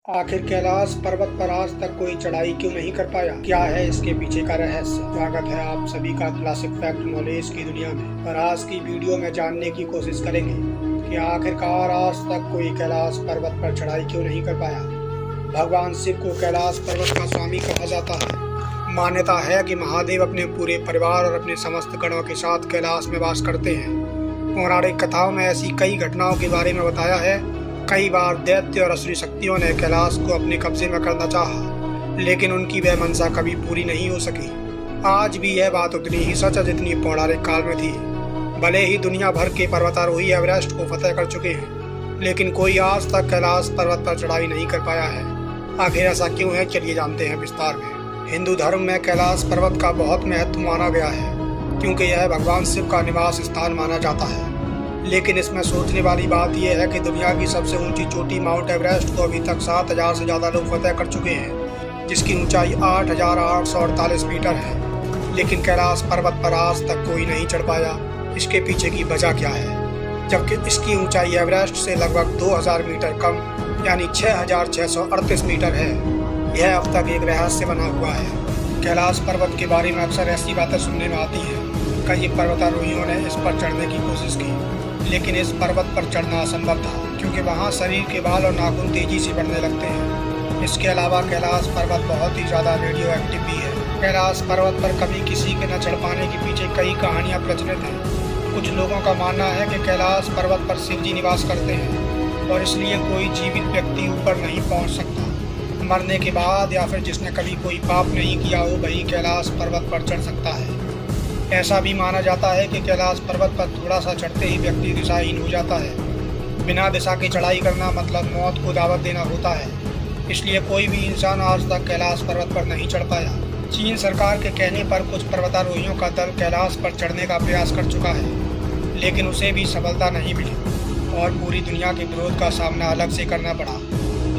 आखिर कैलाश पर्वत पर आज तक कोई चढ़ाई क्यों नहीं कर पाया? क्या है इसके पीछे का रहस्य? स्वागत है आप सभी का क्लासिक फैक्ट नॉलेज की दुनिया में। और आज की वीडियो में जानने की कोशिश करेंगे कि आखिरकार आज तक कोई कैलाश पर्वत पर चढ़ाई क्यों नहीं कर पाया। भगवान शिव को कैलाश पर्वत का स्वामी कहा जाता है। मान्यता है कि महादेव अपने पूरे परिवार और अपने समस्त गणों के साथ कैलाश में वास करते हैं। पौराणिक कथाओं में ऐसी कई घटनाओं के बारे में बताया है। कई बार दैत्य और असुरी शक्तियों ने कैलाश को अपने कब्जे में करना चाहा, लेकिन उनकी वह मंशा कभी पूरी नहीं हो सकी। आज भी यह बात उतनी ही सच है जितनी पौराणिक काल में थी। भले ही दुनिया भर के पर्वतारोही एवरेस्ट को फतेह कर चुके हैं, लेकिन कोई आज तक कैलाश पर्वत पर चढ़ाई नहीं कर पाया है। आखिर ऐसा क्यों है, चलिए जानते हैं विस्तार में। हिंदू धर्म में कैलाश पर्वत का बहुत महत्व माना गया है, क्योंकि यह भगवान शिव का निवास स्थान माना जाता है। लेकिन इसमें सोचने वाली बात यह है कि दुनिया की सबसे ऊंची चोटी माउंट एवरेस्ट को अभी तक 7,000 से ज़्यादा लोग फतेह कर चुके हैं, जिसकी ऊंचाई 8,848 मीटर है। लेकिन कैलाश पर्वत पर आज तक कोई नहीं चढ़ पाया। इसके पीछे की वजह क्या है? जबकि इसकी ऊंचाई एवरेस्ट से लगभग 2,000 मीटर कम यानी 6,638 मीटर है। यह अब तक एक रहस्य बना हुआ है। कैलाश पर्वत के बारे में अक्सर ऐसी बातें सुनने में आती हैं। कई पर्वतारोहियों ने इस पर चढ़ने की कोशिश की, लेकिन इस पर्वत पर चढ़ना असंभव था, क्योंकि वहां शरीर के बाल और नाखून तेजी से बढ़ने लगते हैं। इसके अलावा कैलाश पर्वत बहुत ही ज़्यादा रेडियो एक्टिव भी है। कैलाश पर्वत पर कभी किसी के न चढ़ पाने के पीछे कई कहानियां प्रचलित हैं। कुछ लोगों का मानना है कि कैलाश पर्वत पर शिव जी निवास करते हैं और इसलिए कोई जीवित व्यक्ति ऊपर नहीं पहुँच सकता। मरने के बाद या फिर जिसने कभी कोई पाप नहीं किया हो वही कैलाश पर्वत पर चढ़ सकता है। ऐसा भी माना जाता है कि कैलाश पर्वत पर थोड़ा सा चढ़ते ही व्यक्ति दिशाहीन हो जाता है। बिना दिशा की चढ़ाई करना मतलब मौत को दावत देना होता है। इसलिए कोई भी इंसान आज तक कैलाश पर्वत पर नहीं चढ़ पाया। चीन सरकार के कहने पर कुछ पर्वतारोहियों का दल कैलाश पर चढ़ने का प्रयास कर चुका है, लेकिन उसे भी सफलता नहीं मिली और पूरी दुनिया के विरोध का सामना अलग से करना पड़ा।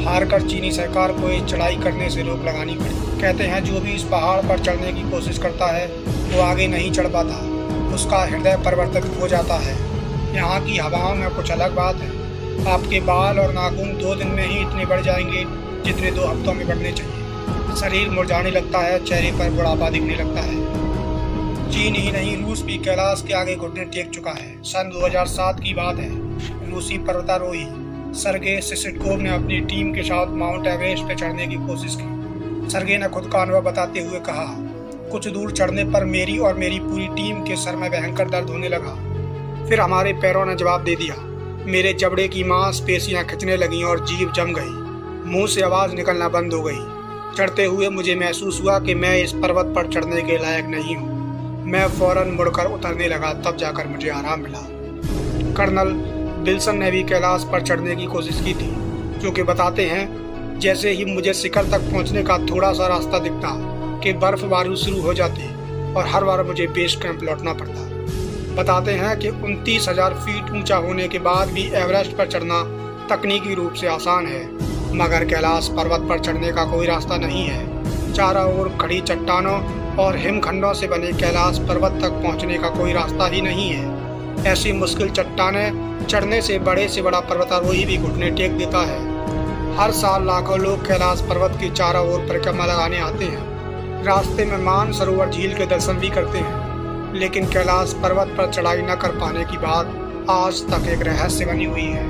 हारकर चीनी सरकार को इस चढ़ाई करने से रोक लगानी पड़ी। कहते हैं जो भी इस पहाड़ पर चढ़ने की कोशिश करता है वो आगे नहीं चढ़ पाता, उसका हृदय परिवर्तित हो जाता है। यहाँ की हवाओं में कुछ अलग बात है। आपके बाल और नाखून 2 दिन में ही इतने बढ़ जाएंगे जितने 2 हफ्तों में बढ़ने चाहिए। शरीर मुरझाने लगता है, चेहरे पर बुढ़ापा दिखने लगता है। चीन ही नहीं, रूस भी कैलाश के आगे घुटने टेक चुका है। सन 2007 की बात है। रूसी पर्वतारोही सर्गे सिसिटकोव ने अपनी टीम के साथ माउंट एवरेस्ट पर चढ़ने की कोशिश की। सर्गे ने खुद का अनुभव बताते हुए कहा, कुछ दूर चढ़ने पर मेरी और मेरी पूरी टीम के सर में भयंकर दर्द होने लगा। फिर हमारे पैरों ने जवाब दे दिया। मेरे जबड़े की मांसपेशियां खिंचने लगीं और जीभ जम गई। मुंह से आवाज़ निकलना बंद हो गई। चढ़ते हुए मुझे महसूस हुआ कि मैं इस पर्वत पर चढ़ने के लायक नहीं हूँ। मैं फौरन मुड़कर उतरने लगा, तब जाकर मुझे आराम मिला। कर्नल विल्सन ने भी कैलाश पर चढ़ने की कोशिश की थी, जो कि बताते हैं जैसे ही मुझे शिखर तक पहुँचने का थोड़ा सा रास्ता दिखता कि बर्फबारी शुरू हो जाती और हर बार मुझे बेस कैंप लौटना पड़ता। बताते हैं कि 29,000 फीट ऊंचा होने के बाद भी एवरेस्ट पर चढ़ना तकनीकी रूप से आसान है, मगर कैलाश पर्वत पर चढ़ने का कोई रास्ता नहीं है। चारों ओर खड़ी चट्टानों और हिमखंडों से बने कैलाश पर्वत तक पहुंचने का कोई रास्ता ही नहीं है। ऐसी मुश्किल चट्टानें चढ़ने से बड़ा पर्वतारोही भी घुटने टेक देता है। हर साल लाखों लोग कैलाश पर्वत की चारों ओर परिक्रमा लगाने आते हैं। रास्ते में मानसरोवर झील के दर्शन भी करते हैं, लेकिन कैलाश पर्वत पर चढ़ाई न कर पाने की बात आज तक एक रहस्य बनी हुई है।